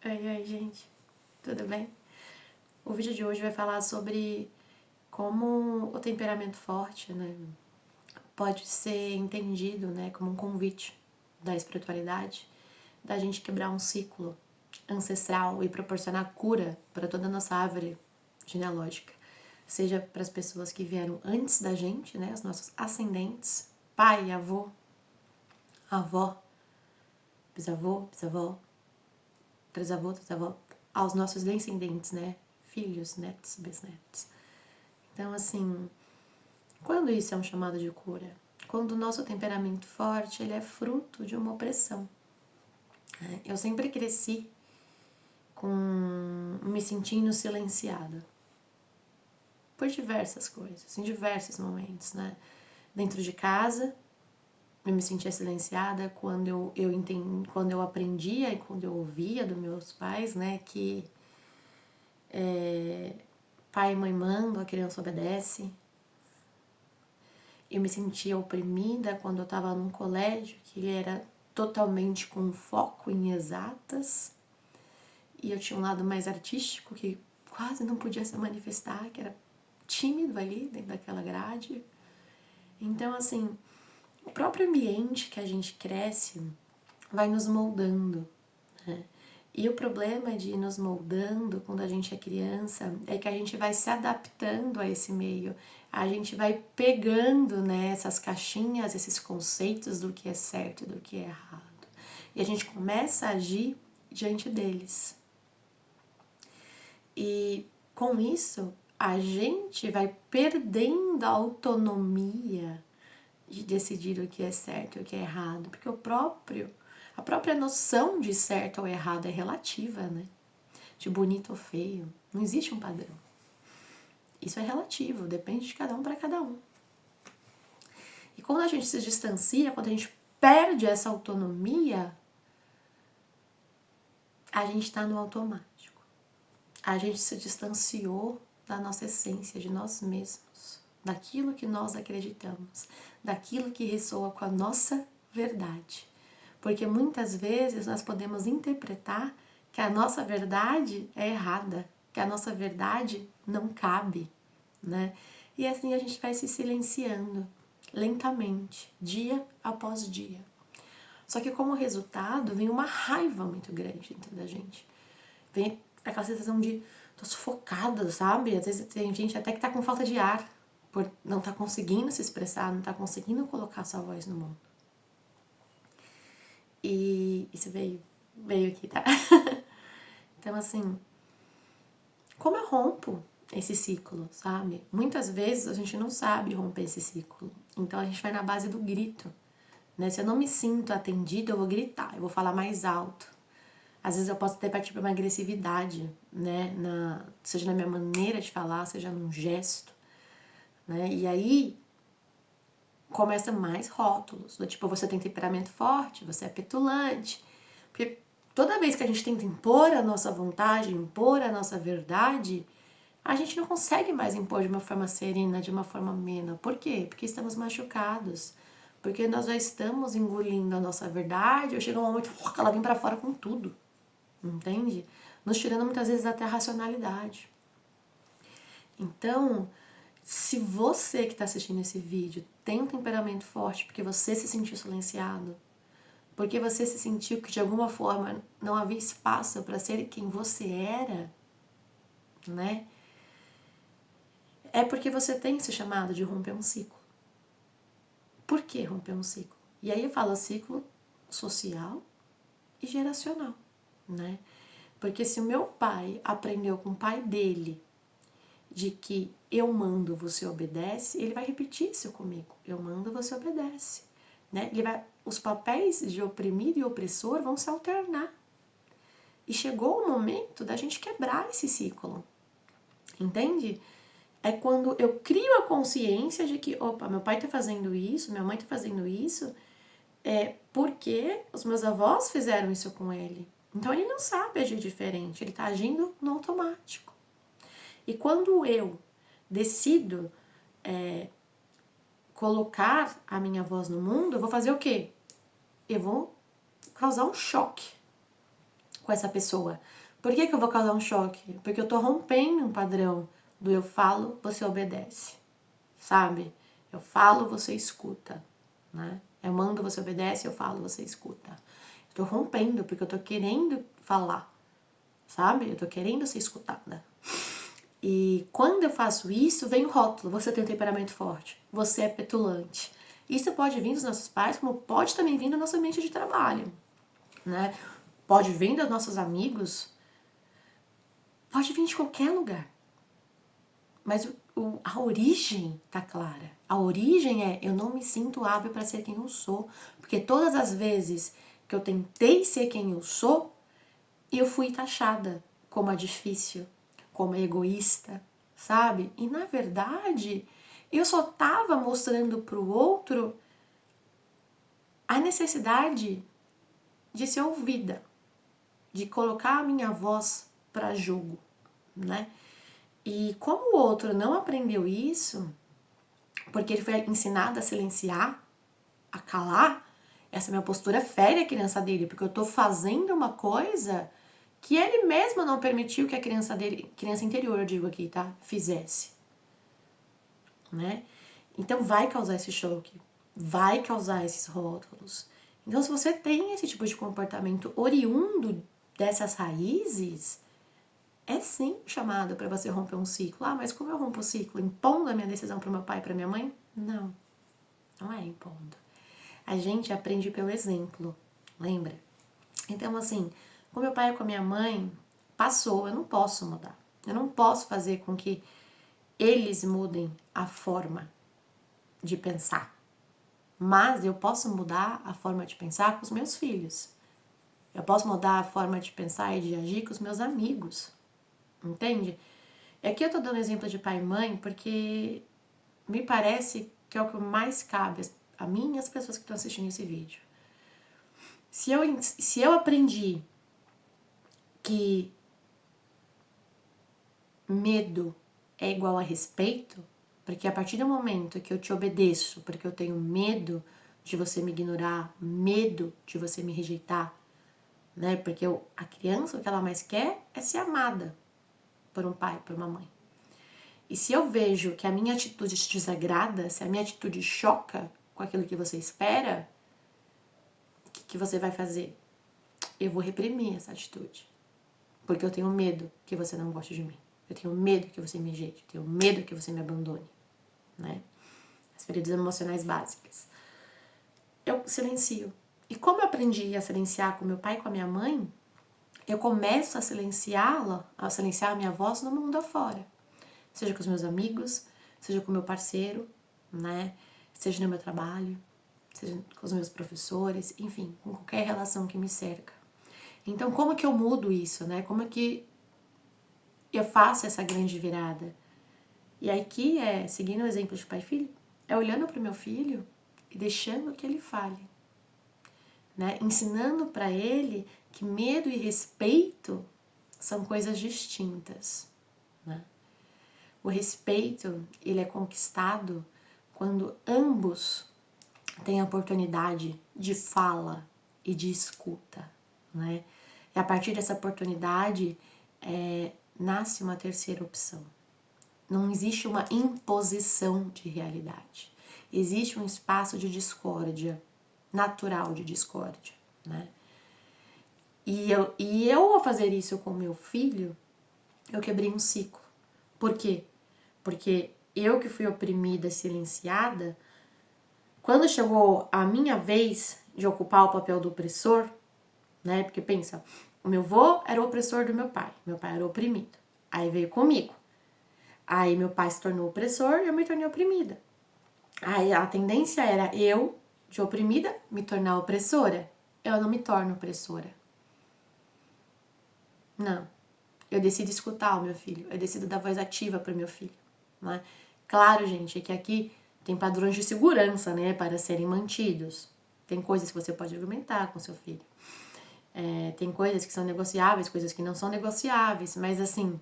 Oi, oi, gente. Tudo bem? O vídeo de hoje vai falar sobre como o temperamento forte, né, pode ser entendido, né, como um convite da espiritualidade, da gente quebrar um ciclo ancestral e proporcionar cura para toda a nossa árvore genealógica, seja para as pessoas que vieram antes da gente, né, os nossos ascendentes, pai, avô, avó, bisavô, bisavó, trisavô, trisavó, aos nossos descendentes, né? Filhos, netos, bisnetos. Então, assim, quando isso é um chamado de cura? Quando o nosso temperamento forte, ele é fruto de uma opressão. Eu sempre cresci com me sentindo silenciada por diversas coisas, em diversos momentos, né? Dentro de casa, eu me sentia silenciada quando eu aprendia e quando eu ouvia dos meus pais, né, que pai e mãe mandam, a criança obedece. Eu me sentia oprimida quando eu estava num colégio que ele era totalmente com foco em exatas e eu tinha um lado mais artístico que quase não podia se manifestar, que era tímido ali dentro daquela grade. Então, assim, o próprio ambiente que a gente cresce vai nos moldando, né? E o problema de ir nos moldando quando a gente é criança é que a gente vai se adaptando a esse meio, a gente vai pegando, né, essas caixinhas, esses conceitos do que é certo e do que é errado. E a gente começa a agir diante deles. E com isso, a gente vai perdendo a autonomia de decidir o que é certo e o que é errado, porque a própria noção de certo ou errado é relativa, né? De bonito ou feio, não existe um padrão. Isso é relativo, depende de cada um para cada um. E quando a gente se distancia, quando a gente perde essa autonomia, a gente está no automático. A gente se distanciou da nossa essência, de nós mesmos, daquilo que nós acreditamos, daquilo que ressoa com a nossa verdade. Porque muitas vezes nós podemos interpretar que a nossa verdade é errada, que a nossa verdade não cabe, né? E assim a gente vai se silenciando lentamente, dia após dia. Só que como resultado vem uma raiva muito grande dentro da gente. Vem aquela sensação de tô sufocada, sabe? Às vezes tem gente até que tá com falta de ar, por não tá conseguindo se expressar, não tá conseguindo colocar sua voz no mundo. E isso veio aqui, tá? Então, assim, como eu rompo esse ciclo, sabe? Muitas vezes a gente não sabe romper esse ciclo. Então a gente vai na base do grito, né? Se eu não me sinto atendida, eu vou gritar, eu vou falar mais alto. Às vezes eu posso até partir para uma agressividade, né? Seja na minha maneira de falar, seja num gesto, né? E aí começa mais rótulos, do tipo, você tem temperamento forte, você é petulante. Porque toda vez que a gente tenta impor a nossa vontade, impor a nossa verdade, a gente não consegue mais impor de uma forma serena, de uma forma amena. Por quê? Porque estamos machucados. Porque nós já estamos engolindo a nossa verdade, ou chega um momento que ela vem pra fora com tudo. Entende? Nos tirando muitas vezes até a racionalidade. Então, se você que está assistindo esse vídeo tem um temperamento forte porque você se sentiu silenciado, porque você se sentiu que de alguma forma não havia espaço para ser quem você era, né? É porque você tem esse chamado de romper um ciclo. Por que romper um ciclo? E aí eu falo ciclo social e geracional, né? Porque se o meu pai aprendeu com o pai dele de que eu mando, você obedece, ele vai repetir isso comigo. Eu mando, você obedece, né? Os papéis de oprimido e opressor vão se alternar. E chegou o momento da gente quebrar esse ciclo. Entende? É quando eu crio a consciência de que, opa, meu pai tá fazendo isso, minha mãe tá fazendo isso, porque os meus avós fizeram isso com ele. Então ele não sabe agir diferente, ele tá agindo no automático. E quando eu decido colocar a minha voz no mundo, eu vou fazer o quê? Eu vou causar um choque com com essa pessoa. Por que eu vou causar um choque? Porque eu tô rompendo um padrão do eu falo, você obedece, sabe? Eu falo, você escuta, né? Eu mando, você obedece, eu falo, você escuta. Eu tô rompendo porque eu tô querendo falar, sabe? Eu tô querendo ser escutada. E quando eu faço isso, vem o rótulo: você tem um temperamento forte, você é petulante. Isso pode vir dos nossos pais, como pode também vir da nossa mente de trabalho, né? Pode vir dos nossos amigos, pode vir de qualquer lugar. Mas a origem tá clara. A origem é: eu não me sinto hábil para ser quem eu sou. Porque todas as vezes que eu tentei ser quem eu sou, eu fui taxada como a difícil, como a egoísta, sabe? E na verdade, eu só tava mostrando pro outro a necessidade de ser ouvida, de colocar a minha voz para jogo, né? E como o outro não aprendeu isso, porque ele foi ensinado a silenciar, a calar, essa minha postura fere a criança dele, porque eu tô fazendo uma coisa que ele mesmo não permitiu que a criança dele, criança interior eu digo aqui, tá? Fizesse, né? Então vai causar esse choque, vai causar esses rótulos. Então se você tem esse tipo de comportamento oriundo dessas raízes, é sim chamado para você romper um ciclo. Ah, mas como eu rompo o ciclo? Impondo a minha decisão para meu pai e para minha mãe? Não, não é impondo. A gente aprende pelo exemplo, lembra? Então, assim, com meu pai e com a minha mãe, passou, eu não posso mudar. Eu não posso fazer com que eles mudem a forma de pensar. Mas eu posso mudar a forma de pensar com os meus filhos. Eu posso mudar a forma de pensar e de agir com os meus amigos. Entende? E aqui eu tô dando exemplo de pai e mãe porque me parece que é o que mais cabe a mim e as pessoas que estão assistindo esse vídeo. Se eu aprendi que medo é igual a respeito, porque a partir do momento que eu te obedeço, porque eu tenho medo de você me ignorar, medo de você me rejeitar, né? Porque a criança, o que ela mais quer é ser amada por um pai, por uma mãe. E se eu vejo que a minha atitude te desagrada, se a minha atitude choca com aquilo que você espera, o que você vai fazer? Eu vou reprimir essa atitude. Porque eu tenho medo que você não goste de mim. Eu tenho medo que você me rejeite. Eu tenho medo que você me abandone. Né? As feridas emocionais básicas. Eu silencio. E como eu aprendi a silenciar com meu pai e com a minha mãe, eu começo a silenciar a minha voz no mundo afora. Seja com os meus amigos, seja com o meu parceiro, né? Seja no meu trabalho, seja com os meus professores, enfim, com qualquer relação que me cerca. Então, como que eu mudo isso, né? Como que eu faço essa grande virada? E aqui seguindo o exemplo de pai e filho, é olhando para o meu filho e deixando que ele fale, né? Ensinando para ele que medo e respeito são coisas distintas, né? O respeito, ele é conquistado quando ambos têm a oportunidade de fala e de escuta, né? E a partir dessa oportunidade, nasce uma terceira opção. Não existe uma imposição de realidade. Existe um espaço de discórdia, natural de discórdia, né? E eu ao fazer isso com meu filho, eu quebrei um ciclo. Por quê? Porque eu que fui oprimida, silenciada, quando chegou a minha vez de ocupar o papel do opressor, né? Porque pensa, o meu avô era o opressor do meu pai era oprimido. Aí veio comigo. Aí meu pai se tornou opressor e eu me tornei oprimida. Aí a tendência era eu, de oprimida, me tornar opressora. Eu não me torno opressora. Não. Eu decido escutar o meu filho. Eu decido dar voz ativa para o meu filho. Né? Claro, gente, que aqui tem padrões de segurança, né, para serem mantidos. Tem coisas que você pode argumentar com seu filho. Tem coisas que são negociáveis, coisas que não são negociáveis. Mas, assim,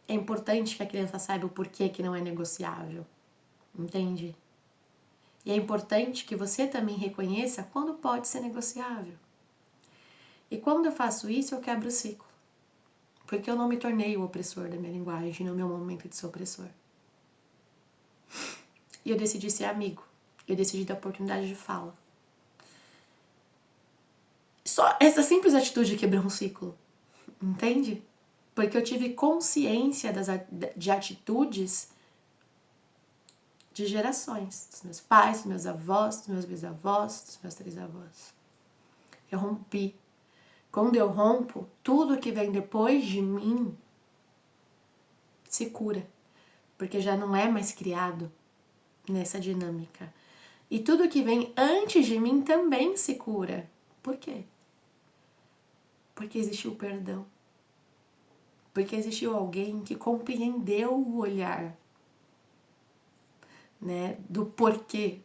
é importante que a criança saiba o porquê que não é negociável. Entende? E é importante que você também reconheça quando pode ser negociável. E quando eu faço isso, eu quebro o ciclo. Porque eu não me tornei o opressor da minha linguagem no meu momento de ser opressor. E eu decidi ser amigo. Eu decidi dar oportunidade de fala. Só essa simples atitude quebrou um ciclo. Entende? Porque eu tive consciência de atitudes de gerações. Dos meus pais, dos meus avós, dos meus bisavós, dos meus trisavós. Eu rompi. Quando eu rompo, tudo que vem depois de mim se cura. Porque já não é mais criado nessa dinâmica. E tudo que vem antes de mim também se cura. Por quê? Porque existiu o perdão. Porque existiu alguém que compreendeu o olhar, né, do porquê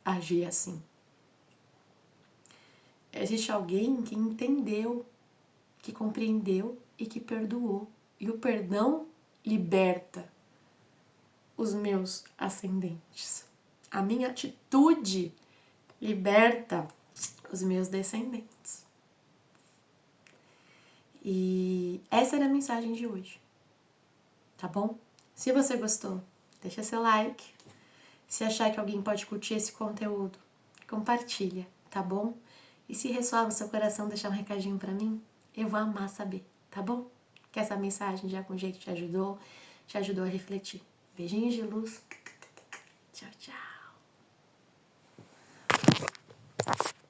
agir assim. Existe alguém que entendeu, que compreendeu e que perdoou. E o perdão liberta os meus ascendentes. A minha atitude liberta os meus descendentes. E essa era a mensagem de hoje, tá bom? Se você gostou, deixa seu like. Se achar que alguém pode curtir esse conteúdo, compartilha, tá bom? E se ressoar no seu coração deixar um recadinho pra mim, eu vou amar saber, tá bom? Que essa mensagem de algum jeito te ajudou a refletir. Beijinhos de luz. Tchau, tchau.